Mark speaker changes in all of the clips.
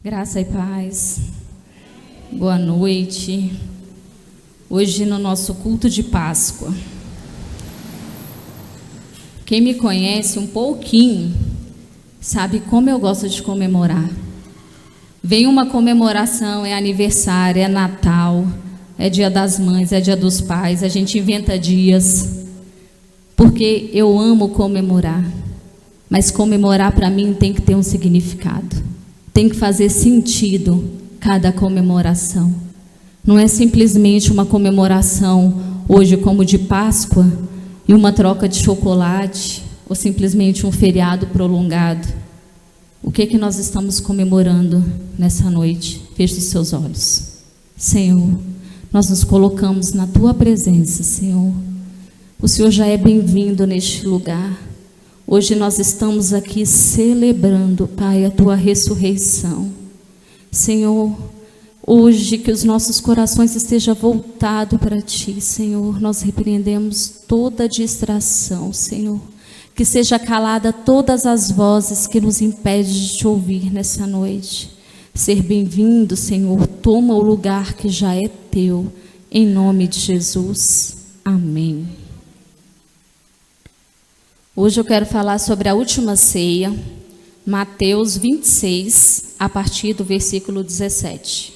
Speaker 1: Graça e paz. Boa noite. Hoje no nosso culto de Páscoa. Quem me conhece um pouquinho sabe como eu gosto de comemorar. Vem uma comemoração, é aniversário, é Natal, é Dia das Mães, é Dia dos Pais, a gente inventa dias, porque eu amo comemorar. Mas comemorar para mim tem que ter um significado. Tem que fazer sentido cada comemoração. Não é simplesmente uma comemoração hoje como de Páscoa e uma troca de chocolate ou simplesmente um feriado prolongado. O que que nós estamos comemorando nessa noite? Feche os seus olhos. Senhor, nós nos colocamos na Tua presença, Senhor. O Senhor já é bem-vindo neste lugar. Hoje nós estamos aqui celebrando, Pai, a Tua ressurreição. Senhor, hoje que os nossos corações estejam voltados para Ti, Senhor. Nós repreendemos toda distração, Senhor. Que seja calada todas as vozes que nos impedem de Te ouvir nessa noite. Ser bem-vindo, Senhor. Toma o lugar que já é Teu. Em nome de Jesus. Amém. Hoje eu quero falar sobre a última ceia, Mateus 26, a partir do versículo 17.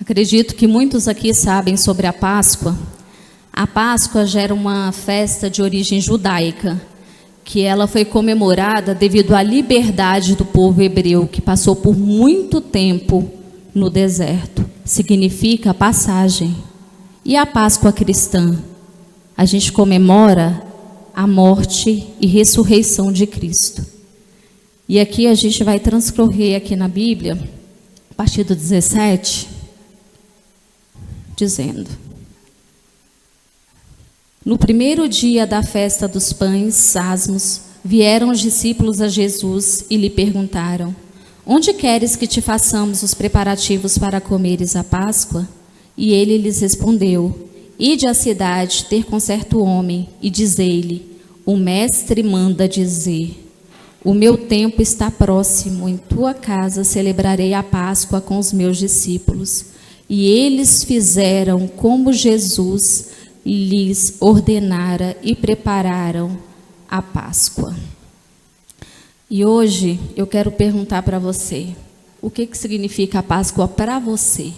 Speaker 1: Acredito que muitos aqui sabem sobre a Páscoa. A Páscoa já era uma festa de origem judaica, que ela foi comemorada devido à liberdade do povo hebreu, que passou por muito tempo no deserto. Significa passagem. E a Páscoa cristã? A gente comemora a morte e ressurreição de Cristo. E aqui a gente vai transcorrer aqui na Bíblia, a partir do 17, dizendo: no primeiro dia da festa dos pães asmos, vieram os discípulos a Jesus e lhe perguntaram: onde queres que te façamos os preparativos para comeres a Páscoa? E ele lhes respondeu: ide à cidade ter com certo homem e dizei-lhe: o mestre manda dizer, o meu tempo está próximo, em tua casa celebrarei a Páscoa com os meus discípulos. E eles fizeram como Jesus lhes ordenara e prepararam a Páscoa. E hoje eu quero perguntar para você, o que significa a Páscoa para você?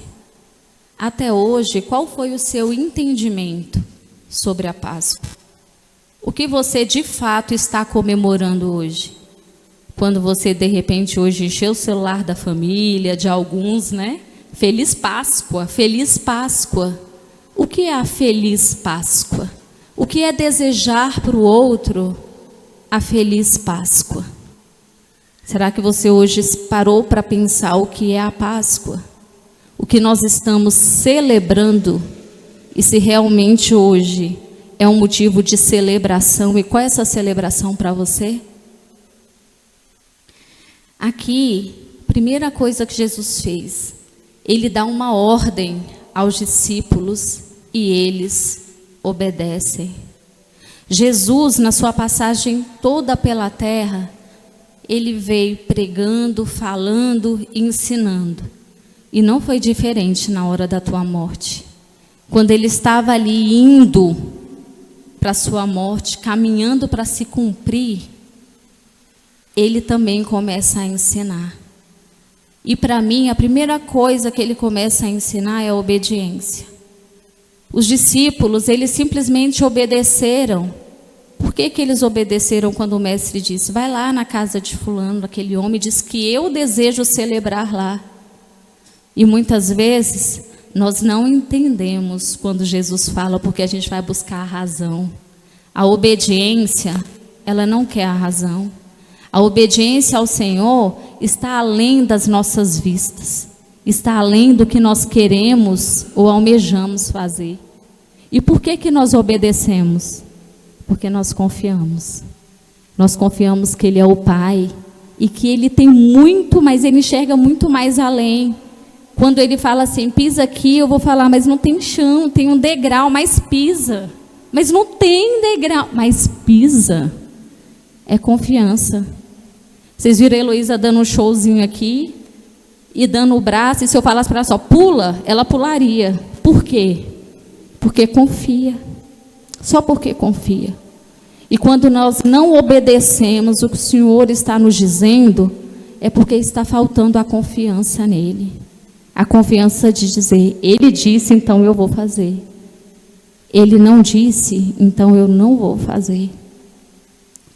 Speaker 1: Até hoje, qual foi o seu entendimento sobre a Páscoa? O que você de fato está comemorando hoje? Quando você de repente hoje encheu o celular da família, de alguns, né? Feliz Páscoa, Feliz Páscoa. O que é a Feliz Páscoa? O que é desejar para o outro a Feliz Páscoa? Será que você hoje parou para pensar o que é a Páscoa? O que nós estamos celebrando? E se realmente hoje é um motivo de celebração? E qual é essa celebração para você? Aqui, primeira coisa que Jesus fez, Ele dá uma ordem aos discípulos e eles obedecem. Jesus, na sua passagem toda pela terra, ele veio pregando, falando e ensinando. E não foi diferente na hora da tua morte. Quando ele estava ali indo para a sua morte, caminhando para se cumprir, ele também começa a ensinar. E para mim, a primeira coisa que ele começa a ensinar é a obediência. Os discípulos, eles simplesmente obedeceram. Por que eles obedeceram quando o mestre disse: vai lá na casa de fulano, aquele homem diz que eu desejo celebrar lá. E muitas vezes nós não entendemos quando Jesus fala, porque a gente vai buscar a razão. A obediência, ela não quer a razão. A obediência ao Senhor está além das nossas vistas, está além do que nós queremos ou almejamos fazer. E por que nós obedecemos? Porque nós confiamos. Nós confiamos que Ele é o Pai e que Ele tem muito, mas Ele enxerga muito mais além. Quando ele fala assim, pisa aqui, eu vou falar, mas não tem chão, tem um degrau, mas pisa. Mas não tem degrau, mas pisa. É confiança. Vocês viram a Heloísa dando um showzinho aqui e dando o braço, e se eu falasse para ela só, pula, ela pularia. Por quê? Porque confia. Só porque confia. E quando nós não obedecemos o que o Senhor está nos dizendo, é porque está faltando a confiança nele. A confiança de dizer, ele disse, então eu vou fazer. Ele não disse, então eu não vou fazer.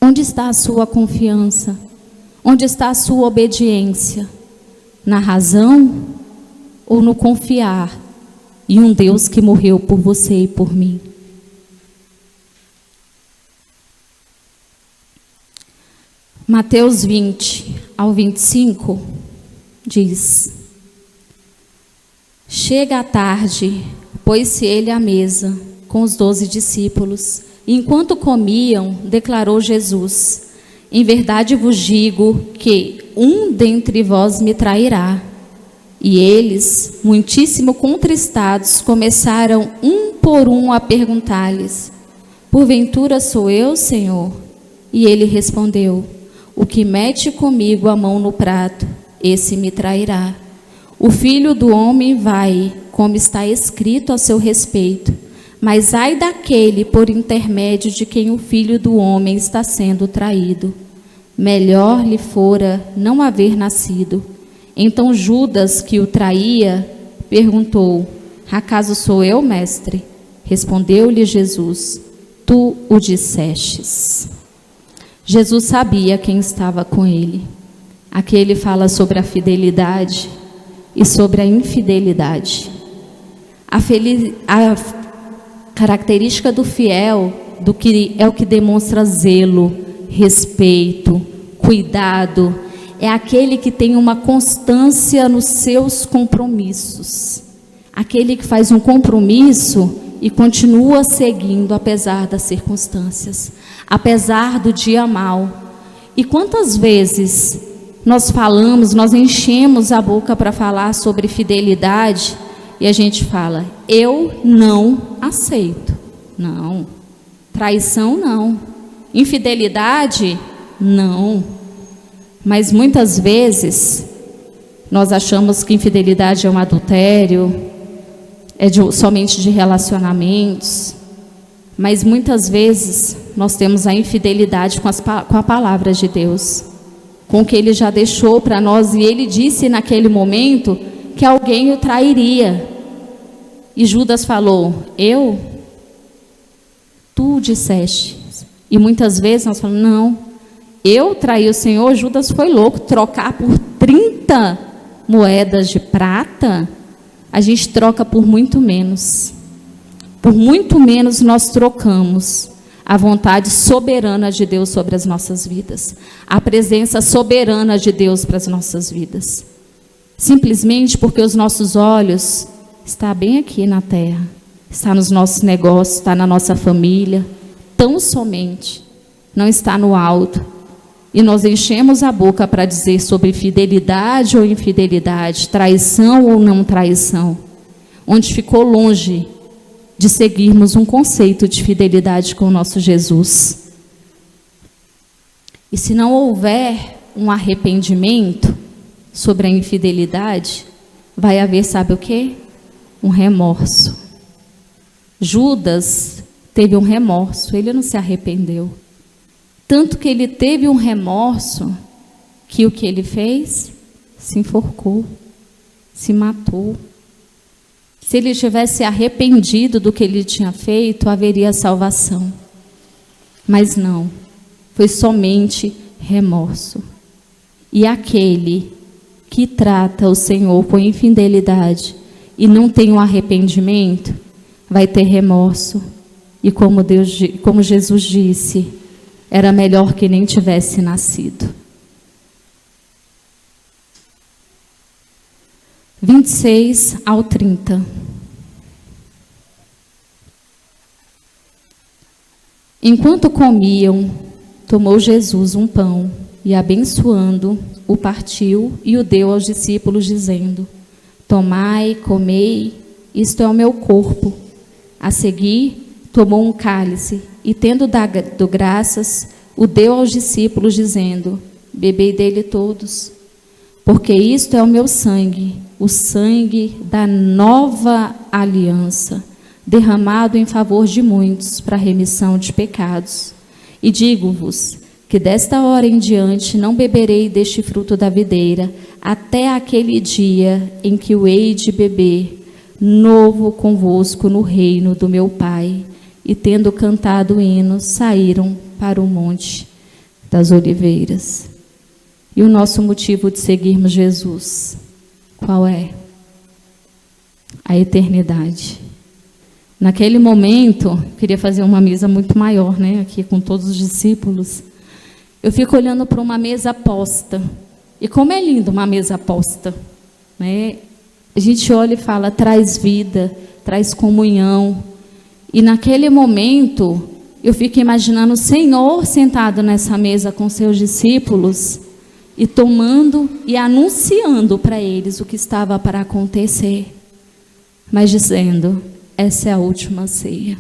Speaker 1: Onde está a sua confiança? Onde está a sua obediência? Na razão ou no confiar em um Deus que morreu por você e por mim? Mateus 20 ao 25 diz: Chega a tarde, pôs-se ele à mesa com os 12 discípulos. E enquanto comiam, declarou Jesus: Em verdade vos digo que um dentre vós me trairá. E eles, muitíssimo contristados, começaram um por um a perguntar-lhes: Porventura sou eu, Senhor? E ele respondeu: O que mete comigo a mão no prato, esse me trairá. O Filho do Homem vai, como está escrito a seu respeito, mas ai daquele por intermédio de quem o Filho do Homem está sendo traído. Melhor lhe fora não haver nascido. Então Judas, que o traía, perguntou: Acaso sou eu, mestre? Respondeu-lhe Jesus: Tu o dissestes. Jesus sabia quem estava com ele. Aqui ele fala sobre a fidelidade e sobre a infidelidade. A característica do fiel é o que demonstra zelo, respeito, cuidado. É aquele que tem uma constância nos seus compromissos. Aquele que faz um compromisso e continua seguindo apesar das circunstâncias, apesar do dia mau. E quantas vezes nós enchemos a boca para falar sobre fidelidade e a gente fala: eu não aceito. Não. Traição, não. Infidelidade, não. Mas muitas vezes nós achamos que infidelidade é um adultério, somente de relacionamentos. Mas muitas vezes nós temos a infidelidade com a palavra de Deus, com o que Ele já deixou para nós. E Ele disse naquele momento que alguém o trairia. E Judas falou: tu disseste. E muitas vezes nós falamos: não, eu traí o Senhor. Judas foi louco. Trocar por 30 moedas de prata, a gente troca por muito menos. Por muito menos nós trocamos a vontade soberana de Deus sobre as nossas vidas, a presença soberana de Deus para as nossas vidas. Simplesmente porque os nossos olhos estão bem aqui na terra, está nos nossos negócios, está na nossa família, tão somente, não está no alto. E nós enchemos a boca para dizer sobre fidelidade ou infidelidade, traição ou não traição, onde ficou longe de seguirmos um conceito de fidelidade com o nosso Jesus. E se não houver um arrependimento sobre a infidelidade, vai haver, sabe o quê? Um remorso. Judas teve um remorso, ele não se arrependeu. Tanto que ele teve um remorso, que o que ele fez? Se enforcou, se matou. Se ele tivesse arrependido do que ele tinha feito, haveria salvação. Mas não, foi somente remorso. E aquele que trata o Senhor com infidelidade e não tem um arrependimento, vai ter remorso. E como Jesus disse, era melhor que nem tivesse nascido. 26 ao 30. Enquanto comiam, tomou Jesus um pão e, abençoando, o partiu e o deu aos discípulos, dizendo: tomai, comei, isto é o meu corpo. A seguir, tomou um cálice, e tendo dado graças, o deu aos discípulos, dizendo: bebei dele todos, porque isto é o meu sangue, o sangue da nova aliança, derramado em favor de muitos, para a remissão de pecados. E digo-vos que desta hora em diante não beberei deste fruto da videira, até aquele dia em que o hei de beber novo convosco no reino do meu Pai. E tendo cantado hinos, saíram para o Monte das Oliveiras. E o nosso motivo de seguirmos Jesus, qual é? A eternidade. Naquele momento, eu queria fazer uma mesa muito maior, né, aqui com todos os discípulos. Eu fico olhando para uma mesa posta. E como é lindo uma mesa posta, né? A gente olha e fala, traz vida, traz comunhão. E naquele momento, eu fico imaginando o Senhor sentado nessa mesa com seus discípulos e tomando e anunciando para eles o que estava para acontecer, mas dizendo: essa é a última ceia,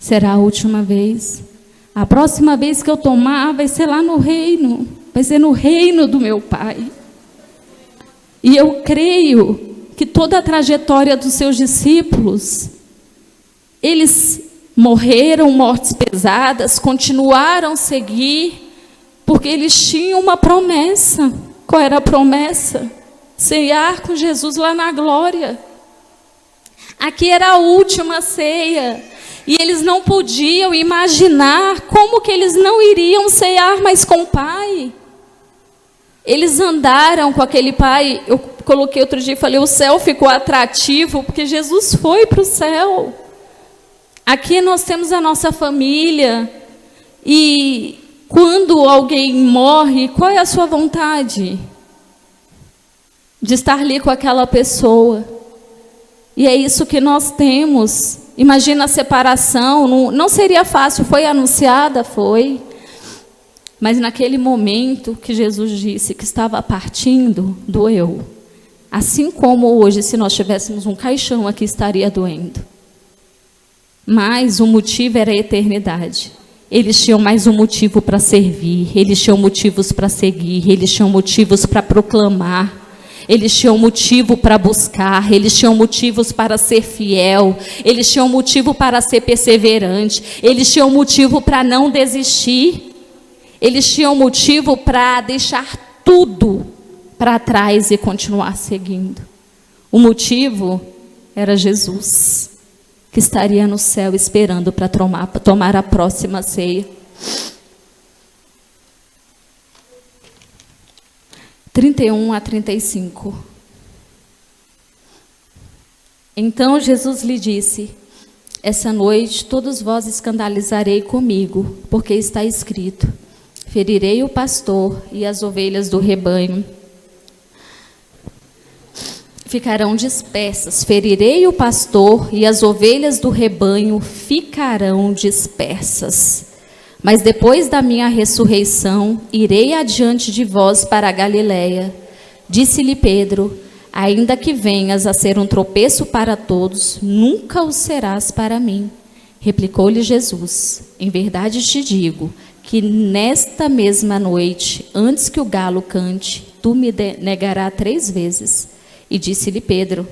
Speaker 1: será a última vez. A próxima vez que eu tomar vai ser lá no reino, vai ser no reino do meu Pai. E eu creio que toda a trajetória dos seus discípulos, eles morreram mortes pesadas, continuaram a seguir, porque eles tinham uma promessa. Qual era a promessa? Ceiar com Jesus lá na glória. Aqui era a última ceia. E eles não podiam imaginar como que eles não iriam ceiar mais com o Pai. Eles andaram com aquele Pai. Eu coloquei outro dia e falei, o céu ficou atrativo, porque Jesus foi para o céu. Aqui nós temos a nossa família. E quando alguém morre, qual é a sua vontade? De estar ali com aquela pessoa. E é isso que nós temos. Imagina a separação, não seria fácil, foi anunciada, foi. Mas naquele momento que Jesus disse que estava partindo, doeu. Assim como hoje, se nós tivéssemos um caixão aqui, estaria doendo. Mas o motivo era a eternidade. Eles tinham mais um motivo para servir, eles tinham motivos para seguir, eles tinham motivos para proclamar. Eles tinham motivo para buscar, eles tinham motivos para ser fiel, eles tinham motivo para ser perseverante, eles tinham motivo para não desistir, eles tinham motivo para deixar tudo para trás e continuar seguindo. O motivo era Jesus, que estaria no céu esperando para tomar a próxima ceia. 31 a 35. Então Jesus lhe disse: essa noite todos vós escandalizarei comigo, porque está escrito: ferirei o pastor e as ovelhas do rebanho ficarão dispersas. Ferirei o pastor e as ovelhas do rebanho ficarão dispersas. Mas depois da minha ressurreição, irei adiante de vós para a Galiléia. Disse-lhe Pedro: ainda que venhas a ser um tropeço para todos, nunca o serás para mim. Replicou-lhe Jesus: em verdade te digo, que nesta mesma noite, antes que o galo cante, tu me negarás 3 vezes. E disse-lhe Pedro: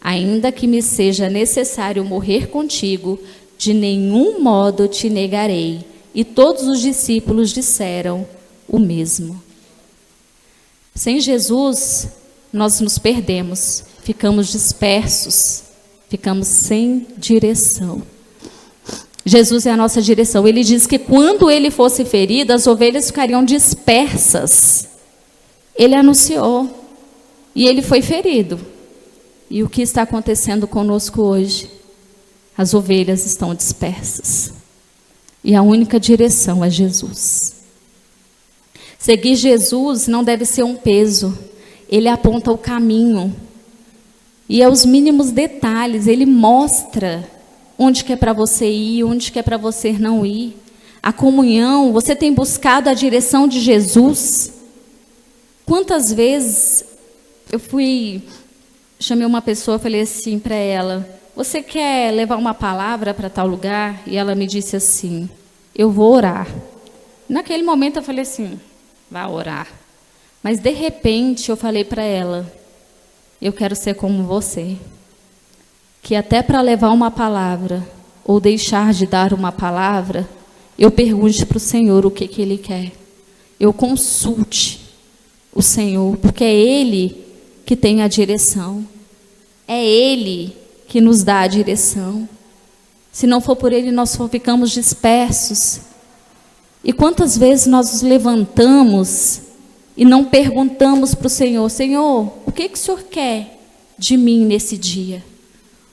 Speaker 1: ainda que me seja necessário morrer contigo, de nenhum modo te negarei. E todos os discípulos disseram o mesmo. Sem Jesus, nós nos perdemos, ficamos dispersos, ficamos sem direção. Jesus é a nossa direção. Ele diz que quando ele fosse ferido, as ovelhas ficariam dispersas. Ele anunciou, e ele foi ferido. E o que está acontecendo conosco hoje? As ovelhas estão dispersas. E a única direção é Jesus. Seguir Jesus não deve ser um peso. Ele aponta o caminho. E aos mínimos detalhes, ele mostra onde que é para você ir, onde que é para você não ir. A comunhão, você tem buscado a direção de Jesus? Quantas vezes eu fui chamei uma pessoa, falei assim para ela: você quer levar uma palavra para tal lugar? E ela me disse assim: eu vou orar. Naquele momento eu falei assim: vai orar. Mas de repente eu falei para ela: eu quero ser como você, que até para levar uma palavra ou deixar de dar uma palavra, eu pergunte para o Senhor o que Ele quer. Eu consulte o Senhor, porque é Ele que tem a direção. É Ele que nos dá a direção. Se não for por Ele, nós só ficamos dispersos. E quantas vezes nós nos levantamos e não perguntamos para o Senhor: Senhor, o que o Senhor quer de mim nesse dia?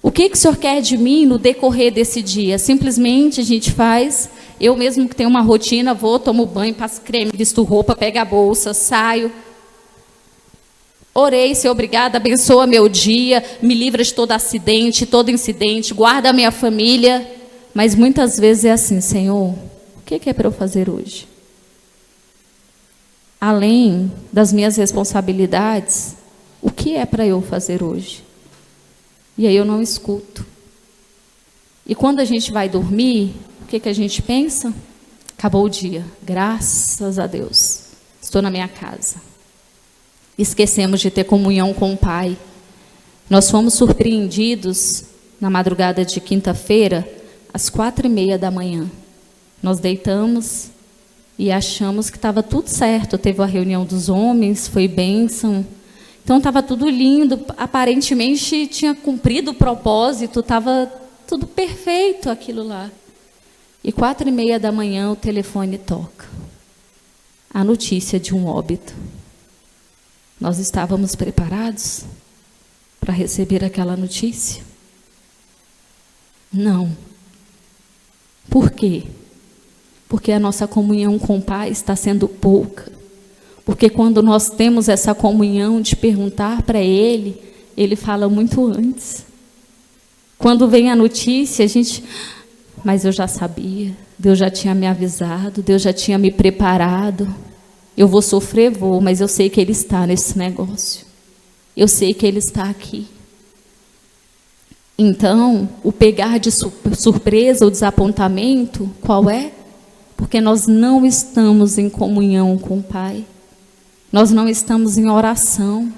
Speaker 1: O que o Senhor quer de mim no decorrer desse dia? Simplesmente a gente faz. Eu mesmo que tenho uma rotina, vou, tomo banho, passo creme, visto roupa, pego a bolsa, saio. Orei, Senhor, obrigada, abençoa meu dia, me livra de todo acidente, todo incidente, guarda a minha família. Mas muitas vezes é assim: Senhor, o que é para eu fazer hoje? Além das minhas responsabilidades, o que é para eu fazer hoje? E aí eu não escuto. E quando a gente vai dormir, o que a gente pensa? Acabou o dia, graças a Deus, estou na minha casa. Esquecemos de ter comunhão com o Pai. Nós fomos surpreendidos na madrugada de quinta-feira, às 4:30 da manhã. Nós deitamos e achamos que estava tudo certo. Teve a reunião dos homens, foi bênção. Então estava tudo lindo, aparentemente tinha cumprido o propósito, estava tudo perfeito aquilo lá. E 4:30 da manhã o telefone toca. A notícia de um óbito. Nós estávamos preparados para receber aquela notícia? Não. Por quê? Porque a nossa comunhão com o Pai está sendo pouca. Porque quando nós temos essa comunhão de perguntar para Ele, Ele fala muito antes. Quando vem a notícia, a gente... Mas eu já sabia, Deus já tinha me avisado, Deus já tinha me preparado. Eu vou sofrer, vou, mas eu sei que Ele está nesse negócio. Eu sei que Ele está aqui. Então, o pegar de surpresa, o desapontamento, qual é? Porque nós não estamos em comunhão com o Pai. Nós não estamos em oração.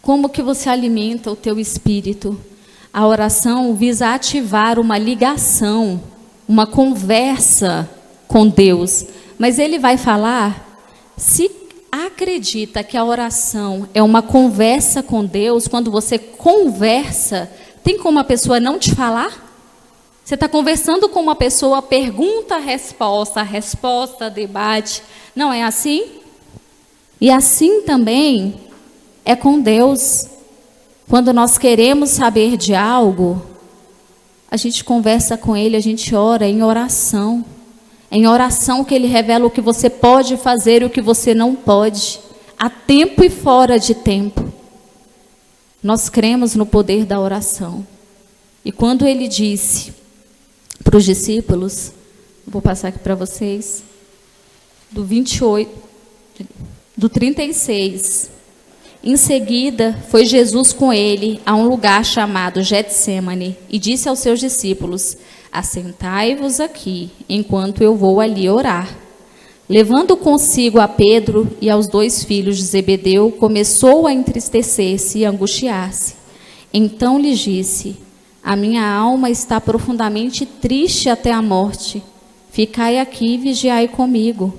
Speaker 1: Como que você alimenta o teu espírito? A oração visa ativar uma ligação, uma conversa com Deus. Mas Ele vai falar, se acredita que a oração é uma conversa com Deus, quando você conversa, tem como a pessoa não te falar? Você está conversando com uma pessoa, pergunta, resposta, debate. Não é assim? E assim também é com Deus. Quando nós queremos saber de algo, a gente conversa com Ele, a gente ora em oração. É em oração que Ele revela o que você pode fazer e o que você não pode, a tempo e fora de tempo. Nós cremos no poder da oração. E quando Ele disse para os discípulos, vou passar aqui para vocês, do 28, do 36. Em seguida, foi Jesus com ele a um lugar chamado Getsêmani e disse aos seus discípulos: assentai-vos aqui, enquanto eu vou ali orar. Levando consigo a Pedro e aos 2 filhos de Zebedeu, começou a entristecer-se e angustiar-se. Então lhes disse: a minha alma está profundamente triste até a morte. Ficai aqui e vigiai comigo.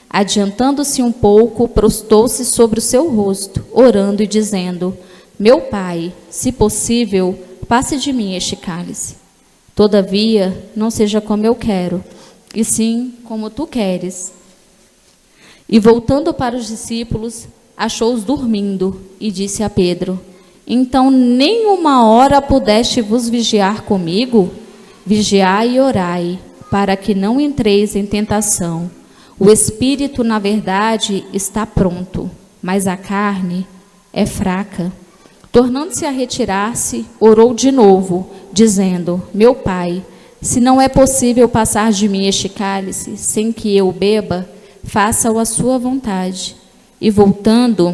Speaker 1: Adiantando-se um pouco, prostou-se sobre o seu rosto, orando e dizendo: meu Pai, se possível, passe de mim este cálice. Todavia, não seja como eu quero, e sim como tu queres. E voltando para os discípulos, achou-os dormindo, e disse a Pedro: então nem uma hora pudeste vos vigiar comigo? Vigiai e orai, para que não entreis em tentação. O espírito, na verdade, está pronto, mas a carne é fraca. Tornando-se a retirar-se, orou de novo, dizendo: meu Pai, se não é possível passar de mim este cálice, sem que eu beba, faça-o à sua vontade. E voltando,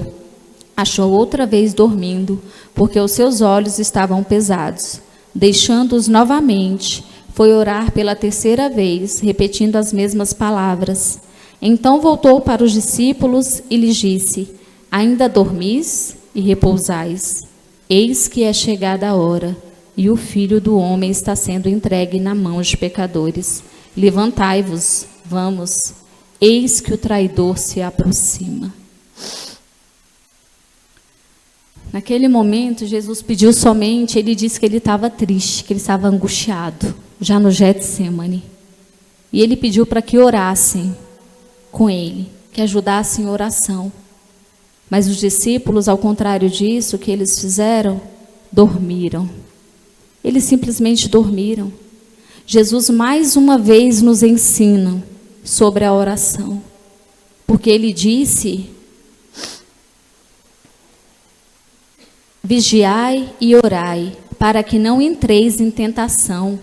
Speaker 1: achou outra vez dormindo, porque os seus olhos estavam pesados. Deixando-os novamente, foi orar pela terceira vez, repetindo as mesmas palavras. Então voltou para os discípulos e lhes disse: ainda dormis e repousais? Eis que é chegada a hora, e o Filho do Homem está sendo entregue na mão de pecadores. Levantai-vos, vamos, eis que o traidor se aproxima. Naquele momento, Jesus pediu somente, ele disse que ele estava triste, que ele estava angustiado, já no Getsemane. E ele pediu para que orassem com ele, que ajudassem em oração. Mas os discípulos, ao contrário disso, o que eles fizeram? Dormiram. Eles simplesmente dormiram. Jesus mais uma vez nos ensina sobre a oração, porque ele disse: vigiai e orai, para que não entreis em tentação.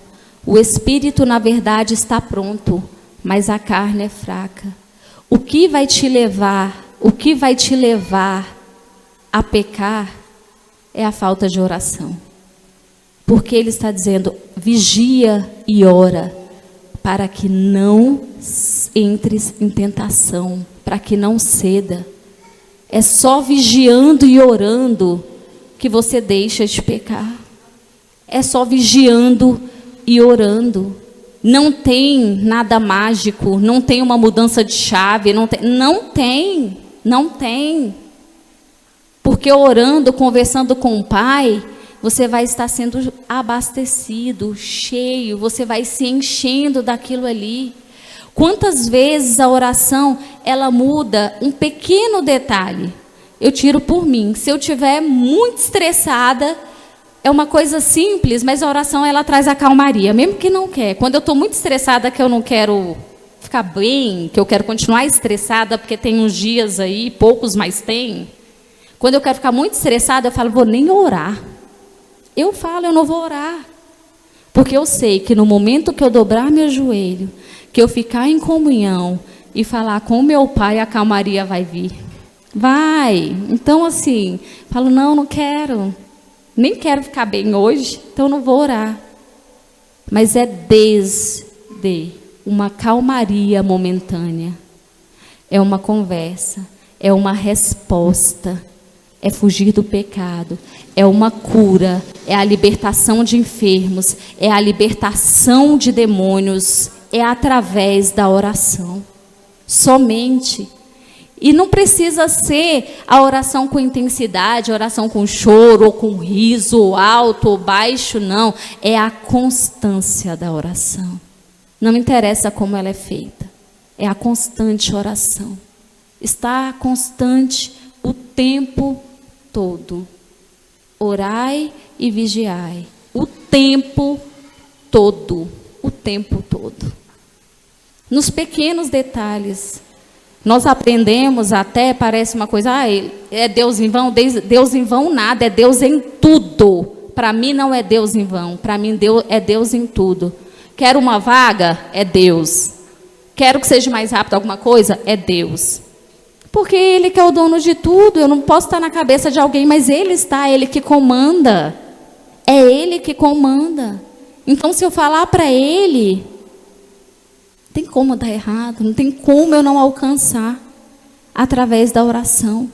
Speaker 1: O espírito, na verdade, está pronto, mas a carne é fraca. O que vai te levar a pecar é a falta de oração. Porque ele está dizendo: vigia e ora, para que não entres em tentação, para que não ceda. É só vigiando e orando que você deixa de pecar. É só vigiando e orando. Não tem nada mágico, não tem uma mudança de chave, não tem. Porque orando, conversando com o Pai, você vai estar sendo abastecido, cheio, você vai se enchendo daquilo ali. Quantas vezes a oração, ela muda um pequeno detalhe? Eu tiro por mim. Se eu estiver muito estressada, é uma coisa simples, mas a oração, ela traz a calmaria, mesmo que não quer. Quando eu estou muito estressada, que eu não quero ficar bem, que eu quero continuar estressada, porque tem uns dias aí, poucos, mas tem. Quando eu quero ficar muito estressada, eu falo: vou nem orar. Eu não vou orar. Porque eu sei que no momento que eu dobrar meu joelho, que eu ficar em comunhão e falar com o meu Pai, a calmaria vai vir. Vai. Então, assim, falo: não quero. Nem quero ficar bem hoje, então não vou orar. Mas é desde uma calmaria momentânea. É uma conversa, é uma resposta, é fugir do pecado, é uma cura, é a libertação de enfermos, é a libertação de demônios, é através da oração. Somente. E não precisa ser a oração com intensidade, a oração com choro, ou com riso, ou alto, ou baixo, não. É a constância da oração. Não interessa como ela é feita. É a constante oração. Está constante o tempo todo. Orai e vigiai. O tempo todo. O tempo todo. Nos pequenos detalhes. Nós aprendemos até, parece uma coisa, é Deus em vão? Deus em vão nada, é Deus em tudo. Para mim não é Deus em vão, para mim é Deus em tudo. Quero uma vaga? É Deus. Quero que seja mais rápido alguma coisa? É Deus. Porque Ele que é o dono de tudo, eu não posso estar na cabeça de alguém, mas Ele está, Ele que comanda. É Ele que comanda. Então se eu falar para Ele, não tem como dar errado, não tem como eu não alcançar através da oração.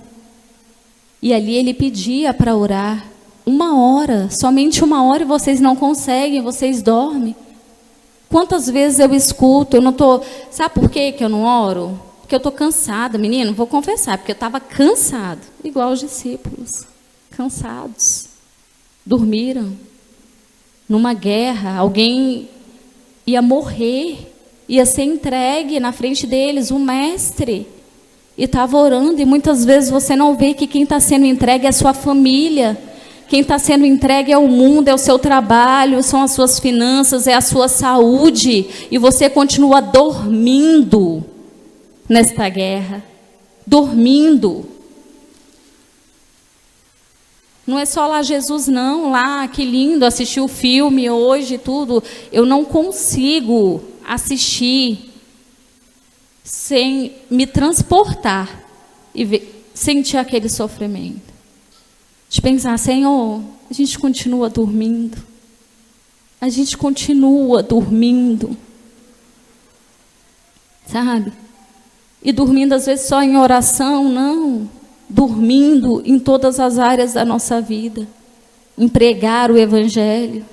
Speaker 1: E ali ele pedia para orar 1 hora, somente 1 hora, e vocês não conseguem, vocês dormem. Quantas vezes eu escuto, eu não estou... Sabe por quê que eu não oro? Porque eu estou cansada, menino, vou confessar, porque eu estava cansado, igual os discípulos, cansados. Dormiram. Numa guerra, alguém ia morrer, ia ser entregue na frente deles, o mestre, e estava orando, e muitas vezes você não vê que quem está sendo entregue é a sua família, quem está sendo entregue é o mundo, é o seu trabalho, são as suas finanças, é a sua saúde, e você continua dormindo nesta guerra, dormindo. Não é só lá Jesus não, lá, que lindo, assistir o filme hoje, tudo, eu não consigo assistir sem me transportar e sentir aquele sofrimento. De pensar, Senhor, a gente continua dormindo. A gente continua dormindo. Sabe? E dormindo às vezes só em oração, não. Dormindo em todas as áreas da nossa vida. Em pregar o Evangelho.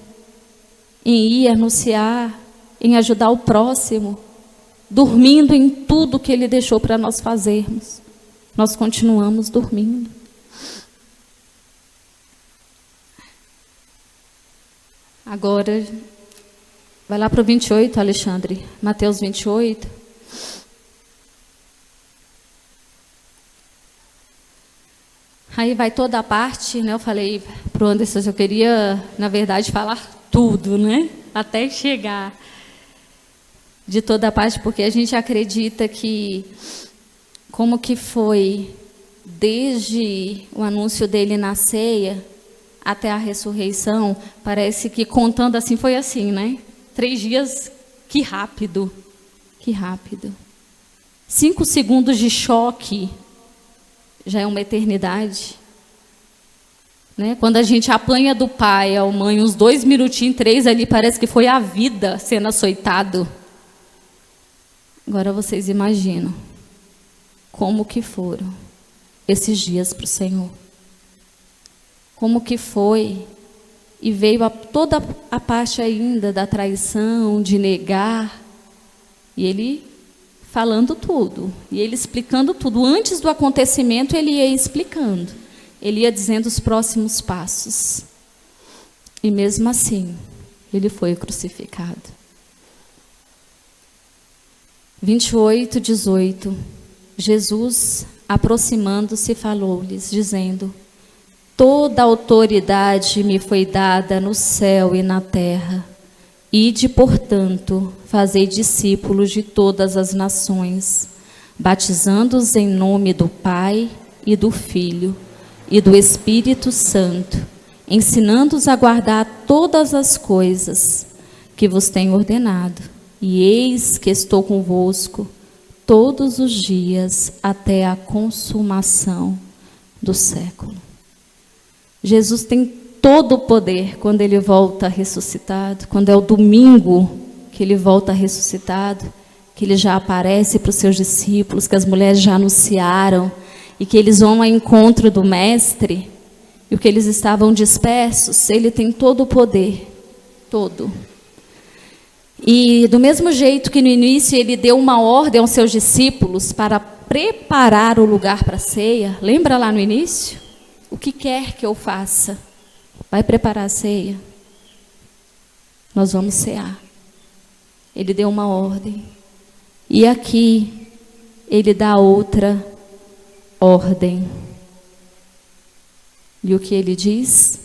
Speaker 1: Em ir anunciar. Em ajudar o próximo. Dormindo em tudo que Ele deixou para nós fazermos. Nós continuamos dormindo. Agora, vai lá para o 28, Alexandre. Mateus 28. Aí vai toda a parte, né? Eu falei para o Anderson, eu queria, na verdade, falar tudo, né? Até chegar de toda a parte, porque a gente acredita que, como que foi, desde o anúncio dele na ceia, até a ressurreição, parece que contando assim, foi assim, né? 3 dias, que rápido, que rápido. 5 segundos de choque, já é uma eternidade. Né? Quando a gente apanha do pai à mãe, uns 2 minutinhos, 3 ali, parece que foi a vida sendo açoitado. Agora vocês imaginam como que foram esses dias para o Senhor. Como que foi, e veio toda a parte ainda da traição, de negar, e ele falando tudo, e ele explicando tudo. Antes do acontecimento, ele ia explicando, ele ia dizendo os próximos passos. E mesmo assim, ele foi crucificado. 28, 18. Jesus, aproximando-se, falou-lhes, dizendo: toda autoridade me foi dada no céu e na terra. Ide, portanto, fazei discípulos de todas as nações, batizando-os em nome do Pai e do Filho e do Espírito Santo, ensinando-os a guardar todas as coisas que vos tenho ordenado. E eis que estou convosco todos os dias até a consumação do século. Jesus tem todo o poder quando Ele volta ressuscitado, quando é o domingo que Ele volta ressuscitado, que Ele já aparece para os seus discípulos, que as mulheres já anunciaram, e que eles vão ao encontro do Mestre, e o que eles estavam dispersos, Ele tem todo o poder, todo. E do mesmo jeito que no início Ele deu uma ordem aos seus discípulos para preparar o lugar para a ceia, lembra lá no início? O que quer que eu faça? Vai preparar a ceia? Nós vamos cear. Ele deu uma ordem. E aqui, Ele dá outra ordem. E o que Ele diz?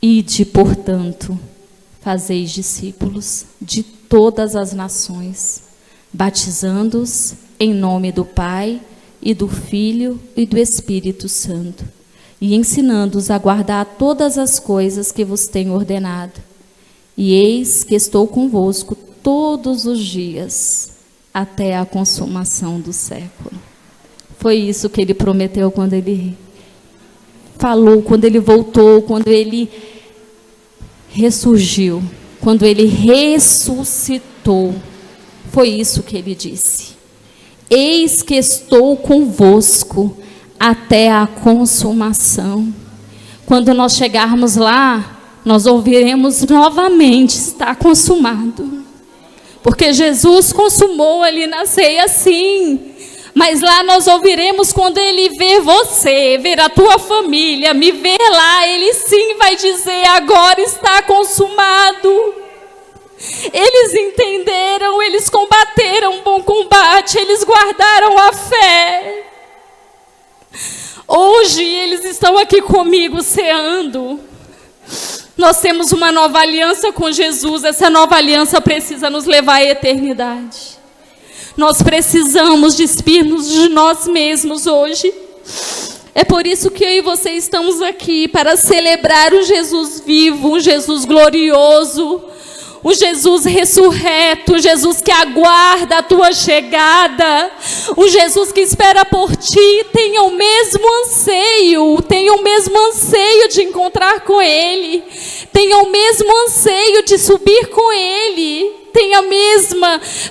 Speaker 1: Ide, portanto, fazeis discípulos de todas as nações, batizando-os em nome do Pai e do Filho e do Espírito Santo, e ensinando-os a guardar todas as coisas que vos tenho ordenado. E eis que estou convosco todos os dias, até a consumação do século. Foi isso que Ele prometeu quando Ele falou, quando Ele voltou, quando Ele ressurgiu, quando Ele ressuscitou. Foi isso que Ele disse. Eis que estou convosco até a consumação. Quando nós chegarmos lá, nós ouviremos novamente: está consumado. Porque Jesus consumou ali na ceia, sim. Mas lá nós ouviremos quando Ele ver você, ver a tua família, me ver lá, Ele sim vai dizer: agora está consumado. Eles entenderam, eles combateram um bom combate, eles guardaram a fé. Hoje eles estão aqui comigo ceando. Nós temos uma nova aliança com Jesus. Essa nova aliança precisa nos levar à eternidade. Nós precisamos despir-nos de nós mesmos hoje. É por isso que eu e você estamos aqui, para celebrar um Jesus vivo, um Jesus glorioso, o Jesus ressurreto, o Jesus que aguarda a tua chegada, o Jesus que espera por ti, tenha o mesmo anseio de encontrar com Ele, tenha o mesmo anseio de subir com Ele,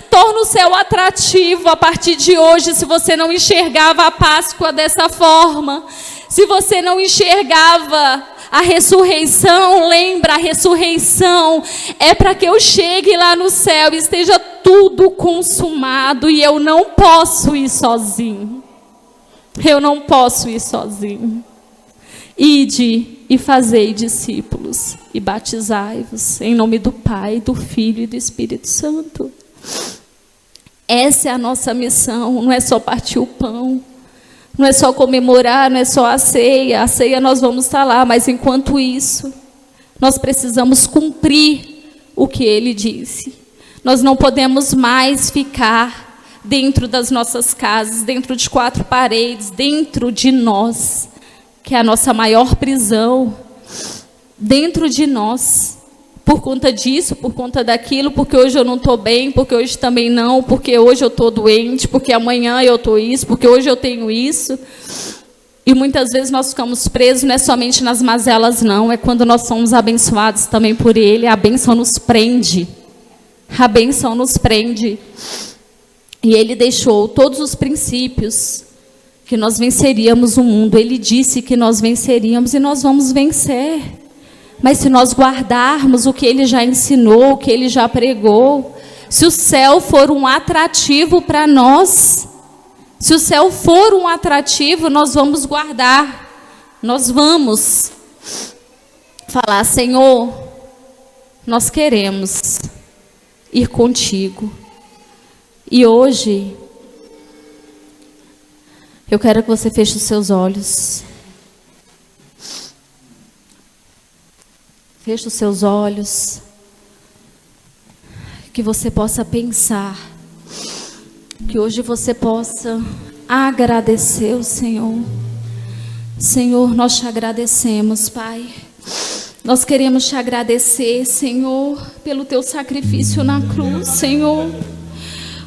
Speaker 1: torna o céu atrativo a partir de hoje. Se você não enxergava a Páscoa dessa forma, se você não enxergava a ressurreição, lembra, a ressurreição é para que eu chegue lá no céu e esteja tudo consumado, e eu não posso ir sozinho. Ide e fazei discípulos e batizai-vos em nome do Pai, do Filho e do Espírito Santo. Essa é a nossa missão, não é só partir o pão, não é só comemorar, não é só a ceia nós vamos estar lá, mas enquanto isso, nós precisamos cumprir o que Ele disse. Nós não podemos mais ficar dentro das nossas casas, dentro de 4 paredes, dentro de nós, que é a nossa maior prisão, dentro de nós, por conta disso, por conta daquilo, porque hoje eu não estou bem, porque hoje também não, porque hoje eu estou doente, porque amanhã eu estou isso, porque hoje eu tenho isso. E muitas vezes nós ficamos presos, não é somente nas mazelas não, é quando nós somos abençoados também por Ele, a bênção nos prende. A bênção nos prende. E Ele deixou todos os princípios que nós venceríamos o mundo. Ele disse que nós venceríamos e nós vamos vencer. Mas se nós guardarmos o que Ele já ensinou, o que Ele já pregou, se o céu for um atrativo para nós, se o céu for um atrativo, nós vamos guardar. Nós vamos falar: Senhor, nós queremos ir contigo. E hoje, eu quero que você feche os seus olhos. Feche os seus olhos, que você possa pensar, que hoje você possa agradecer o Senhor. Senhor, nós te agradecemos, Pai. Nós queremos te agradecer, Senhor, pelo teu sacrifício na cruz, Senhor.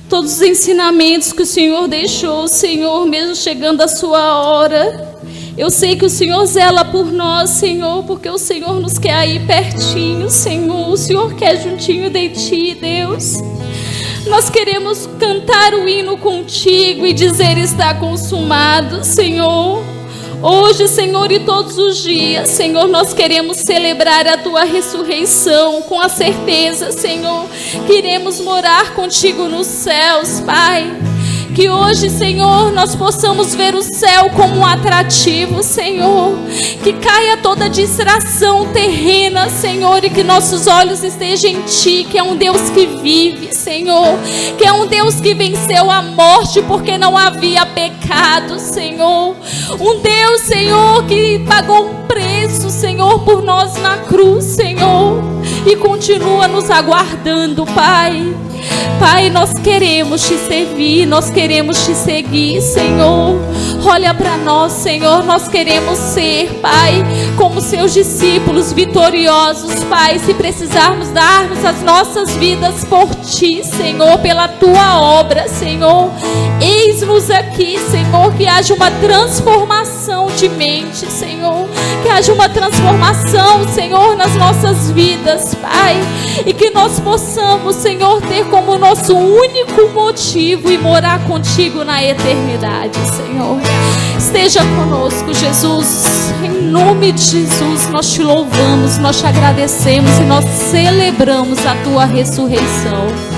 Speaker 1: Todos os ensinamentos que o Senhor deixou, Senhor, mesmo chegando a sua hora. Eu sei que o Senhor zela por nós, Senhor, porque o Senhor nos quer aí pertinho, Senhor. O Senhor quer juntinho de Ti, Deus. Nós queremos cantar o hino contigo e dizer: está consumado, Senhor. Hoje, Senhor, e todos os dias, Senhor, nós queremos celebrar a Tua ressurreição com a certeza, Senhor, que iremos morar contigo nos céus, Pai. Que hoje, Senhor, nós possamos ver o céu como um atrativo, Senhor. Que caia toda distração terrena, Senhor, e que nossos olhos estejam em Ti, que é um Deus que vive, Senhor. Que é um Deus que venceu a morte porque não havia pecado, Senhor. Um Deus, Senhor, que pagou um preço, Senhor, por nós na cruz, Senhor. E continua nos aguardando, Pai. Pai, nós queremos Te servir, nós queremos Te seguir, Senhor. Olha para nós, Senhor, nós queremos ser, Pai, como Seus discípulos vitoriosos, Pai. Se precisarmos darmos as nossas vidas por Ti, Senhor, pela Tua obra, Senhor. Eis-nos aqui, Senhor, que haja uma transformação de mente, Senhor. Que haja uma transformação, Senhor, nas nossas vidas, Pai. E que nós possamos, Senhor, ter como nosso único motivo e morar contigo na eternidade, Senhor. Esteja conosco, Jesus. Em nome de Jesus, nós Te louvamos, nós Te agradecemos e nós celebramos a Tua ressurreição.